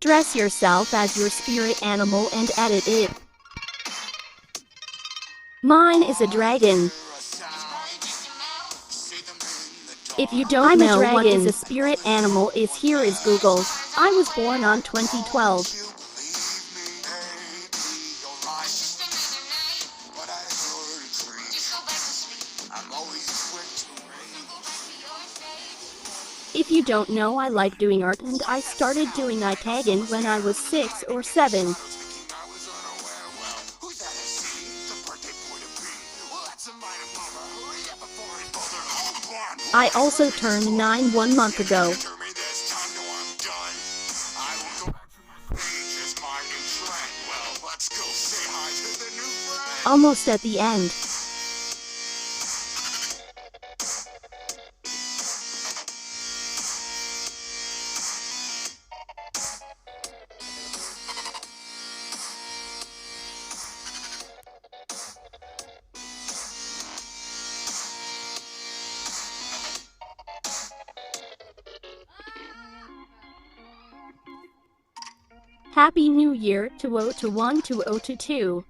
Dress yourself as your spirit animal and edit it. Mine is a dragon. If you don't know what is a spirit animal is, here is Google. I was born on 2012. If you don't know, I like doing art and I started doing tagging when I was 6 or 7. I also turned 9 1 month ago. Almost at the end. Happy New Year 2021-2022.